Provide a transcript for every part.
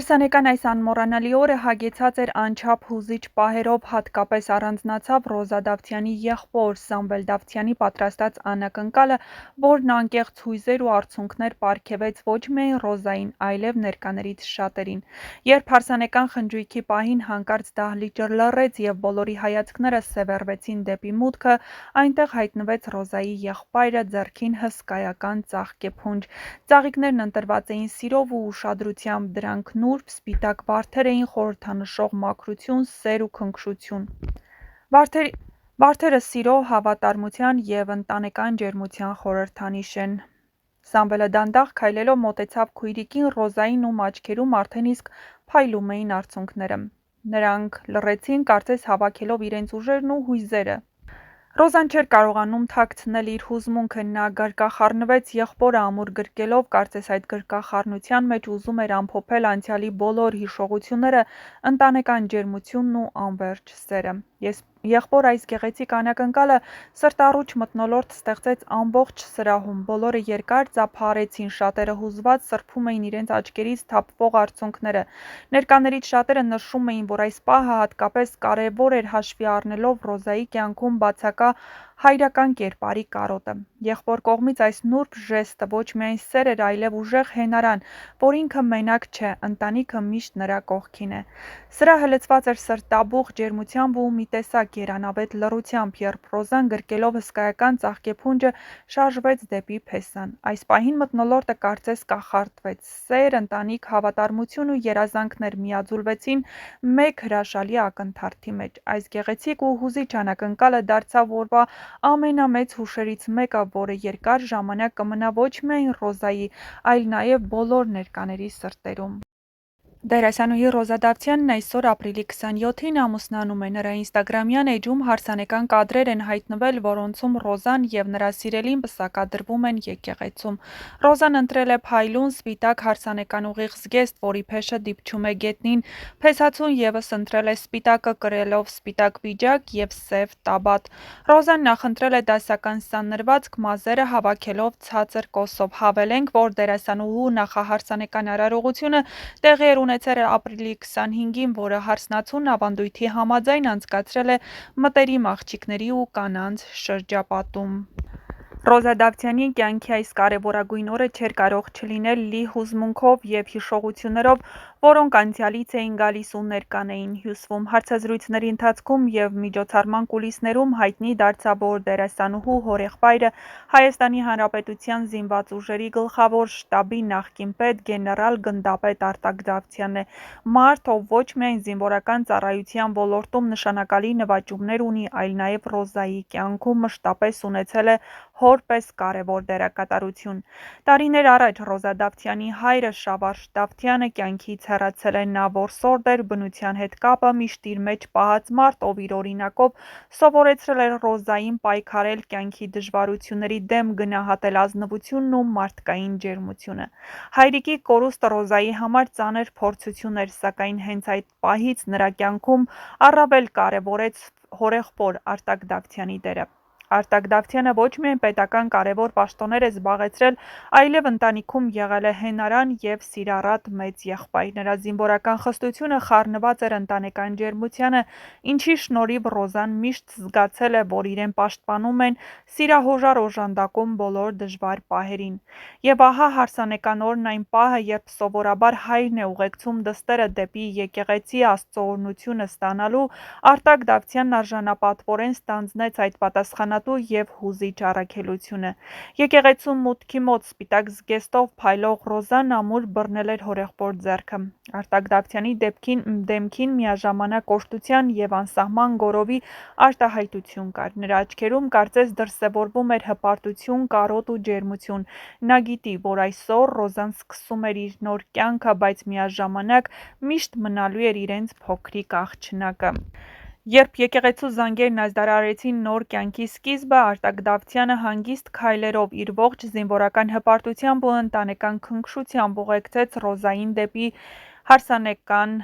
Հարսանեկան այս անմոռանալի օրը հագեցած էր անչափ հուզիչ պահերով, հատկապես առանձնացավ Ռոզա Դավթյանի եղբոր Սամվել Դավթյանի պատրաստած անակնկալը, որն անկեղծ հույզեր ու արցունքներ պարգևեց ոչ միայն Ռոզային, այլև ներկաներից շատերին։ Երբ հարսանեկան խնջույքի պահին հանկարծ դահլիճը լռեց և բոլորի հայացքները սևեռվեցին դեպի մուտքը, այնտեղ հայտնվեց Ռոզայի եղբայրը, ձեռքին հսկայական ծաղկեփունջ։ Ծաղիկներն ընտրված էին սիրով ու ուշադրությամբ, դրանք նուրբ, սպիտակ վարդեր էին, խորհրդանշող մաքրություն, սեր ու քնքշություն։ Վարդերը սիրո, հավատարմության և ընտանեկան ջերմության խորհրդանիշ են։ Սամվելը դանդաղ քայլելով մոտեցավ քույրիկին Ռոզային, ում աչքերում արդեն իսկ փայլում էին արցունքները։ Նրանք լռեցին, կարծես հավաքելով իրենց ուժերն ու հույզերը։ Ռոզան չէր կարողանում թաքցնել իր հուզմունքը, նա գրկախառնվեց եղբորը ամուր գրկելով, կարծես այդ գրկախառնության մեջ ուզում էր ամփոփել անցյալի բոլոր հիշողությունները, ընտանեկան ջերմությունն ու անվերջ սերը։ Եղբոր այս գեղեցիկ անակնկալը սրտառուչ մթնոլորտ ստեղծեց ամբողջ սրահում, բոլորը երկար ծափահարեցին, շատերը հուզված սրբում էին իրենց աչքերից թափվող արցունքները։ Ներկաներից շատերը նշում էին, որ այս պահը հատկապես կարևոր էր հաշվի առնելով Ռոզայի կյանքում բացակա հայրական կերպարի կարոտը։ Եղբոր կողմից այս նուրբ ժեստը ոչ միայն սեր էր, այլև ուժեղ հենարան, որ ինքը մենակ չէ, ընտանիքը միշտ նրա կողքին է։ Սրահը լցված էր սրտաբուխ ջերմությամբ ու մի տեսակ երանավետ լռությամբ, երբ Ռոզան գրկելով հսկայական ծաղկեփունջը շարժվեց դեպի փեսան։ Այս պահին մթնոլորտը կարծես կախարդվեց։ Սեր, ընտանիք, հավատարմություն ու երազանքներ միաձուլվեցին մեկ հրաշալի ակնթարթի մեջ։ Այս գեղեցիկ ու հուզիչ անակնկալը դարձավ օրվա ամենամեծ հուշերից մեկը, որը երկար ժամանակ կմնա ոչ միայն Ռոզայի, այլ նաև բոլոր ներկաների սրտերում։ Դերասանուհի Ռոզա Դավթյանն այսօր ապրիլի 27-ին ամուսնանում է։ Նրա ինստագրամյան էջում հարսանեկան կադրեր են հայտնվել, որոնցում Ռոզան և նրա սիրելին պսակադրվում են եկեղեցում։ Ռոզան ընտրել է փայլուն, սպիտակ հարսանեկան ուղիղ զգեստ, որի փեշը դիպչում է գետնին։ Փեսացուն ևս ընտրել է սպիտակը, կրելով սպիտակ պիջակ և սև տաբատ։ Ռոզան նախընտրել է դասական սանրվածք, մազերը հավաքելով ցածր կոսով։ Հավելենք, որ դերասանուհու նախահարսանեկան արարողությունը տեղի էր ունեցել ապրիլի 25-ին, որը հարսնացուն ավանդույթի համաձայն անցկացրել է մտերիմ աղջիկների ու կանանց շրջապատում։ Ռոզա Դավթյանի կյանքի այս կարևորագույն օրը չէր կարող չլինել լի հուզմունքով և հիշողություններով, որոնք անցյալից էին գալիս ու ներկան էին հյուսվում։ Հարցազրույցների ընթացքում և միջոցառման կուլիսներում հայտնի դարձավ, որ դերասանուհու հորեղբայրը Հայաստանի Հանրապետության զինված ուժերի գլխավոր շտաբի նախկին պետ գեներալ գնդապետ Արտակ Դավթյանն է։ Մարդ, ով ոչ միայն զինվորական ծառայության ոլորտում նշանակալի նվաճումներ ունի, այլ նաև Ռոզայի կյանքում մշտապես ունեցել է հոր պես կարևոր դերակատարություն։ Տարիներ առաջ Ռոզա Դավթյանի հայրը Շավարժ Դավթյանը կյանքից հեռացել է։ Նա որսորդ էր, բնության հետ կապը միշտ իր մեջ պահած մարդ, ով իր օրինակով սովորեցրել էր Ռոզային պայքարել կյանքի դժվարությունների դեմ, գնահատել ազնվությունն ու մարդկային ջերմությունը։ Հայրիկի կորուստը Ռոզայի համար ծանր փորձություն էր, սակայն հենց այդ պահից նրա կյանքում առավել կարևորեց հորեղբոր Արտակ Դավթյանի դերը։ Արտակ Դավթյանը ոչ միայն պետական կարևոր պաշտոններ է զբաղեցրել, այլև ընտանիքում եղել է հենարան և սիրառատ մեծ եղբայր։ Նրա զինվորական խստությունը խառնված էր ընտանեկան ջերմությանը, ինչի շնորհիվ Ռոզան միշտ զգացել է, որ իրեն պաշտպանում են, սիրահոժար օժանդակում բոլոր դժվար պահերին։ Եվ ահա հարսանեկան օրն այն պահը, երբ սովորաբար հայրն է ուղեկցում դստերը դեպի եկեղեցի Աստծո օրհնությունը ստանալու, Արտակ Դավթյանն արժանապատվորեն ստանձնեց այդ պատասխանատու և հուզիչ առաքելությունը։ Եկեղեցու մուտքի մոտ սպիտակ զգեստով փայլող Ռոզան ամուր բռնել էր հորեղբոր ձեռքը։ Արտակ Դավթյանի դեմքին միաժամանակ կոշտության և անսահման գոռովի արտահայտություն կար։ Նրա աչքերում կարծես դրսևորվում էր հպարտություն, կարոտ ու ջերմություն։ Նա գիտի, որ այսօր Ռոզան սկսում էր իր նոր կյանքը, բայց միաժամանակ միշտ մնալու էր իրենց փոքրիկ աղջնակը։ Երբ եկեղեցու զանգերն ազդարարեցին նոր կյանքի սկիզբը, Արտակ Դավթյանը հանգիստ քայլերով իր ողջ զինվորական հպարտությամբ ու ընտանեկան քնքշությամբ ուղեկցեց Ռոզային դեպի հարսանեկան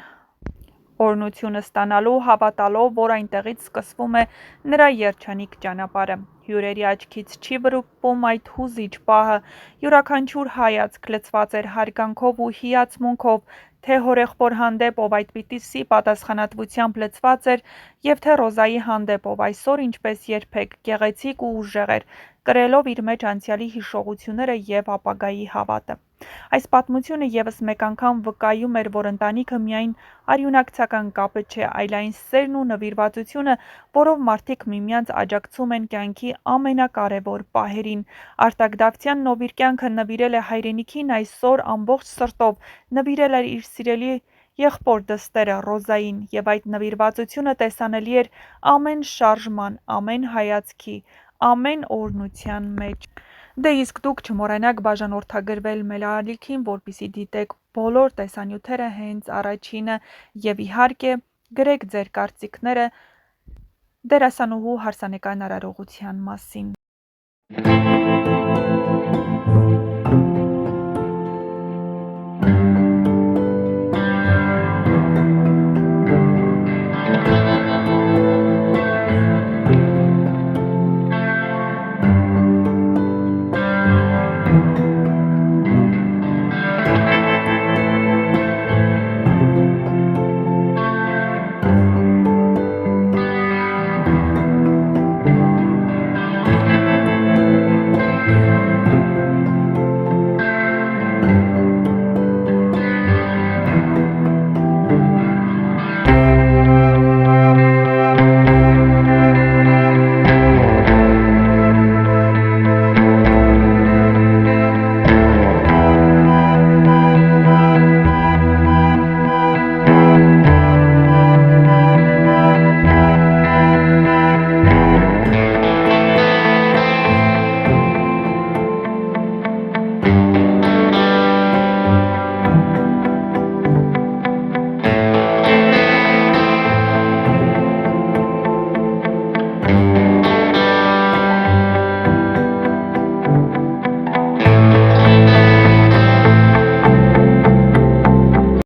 օրհնությունը ստանալու, հավատալով, որ այնտեղից սկսվում է նրա երջանիկ ճանապարհը։ Հյուրերի աչքից չի վրիպում այդ հուզիչ պահը։ Յուրաքանչյուր հայացք լցված էր հարգանքով ու հիացմունքով, թե հորեղբոր հանդեպ, ով այդպիսի պատասխանատվությամբ լցված էր, և թե Ռոզայի հանդեպ, ով այսօր, ինչպես երբեք, գեղեցիկ ու ուժեղ էր, կրելով իր մեջ անցյալի հիշողությունները և ապագայի հավատը։ Այս պատմությունը ևս մեկ անգամ վկայում էր, որ ընտանիքը միայն արյունակցական կապը չէ, այլ այն սերն ու նվիրվածությունը, որով մարդիկ միմյանց աջակցում են կյանքի ամենակարևոր պահերին։ Արտակ Դավթյանն, ով իր կյանքը նվիրել է հայրենիքին, այսօր ամբողջ սրտով նվիրել էր իր սիրելի եղբոր դստերը՝ Ռոզային, և այդ նվիրվածությունը տեսանելի էր ամեն շարժման, ամեն հայացքի, ամեն օրհնության մեջ։ Դե իսկ դուք չմոռանաք բաժանորդագրվել մեր ալիքին, որպեսզի դիտեք բոլոր տեսանյութերը հենց առաջինը, և իհարկե գրեք ձեր կարծիքները դերասանուհու հարսանեկան արարողության մասին։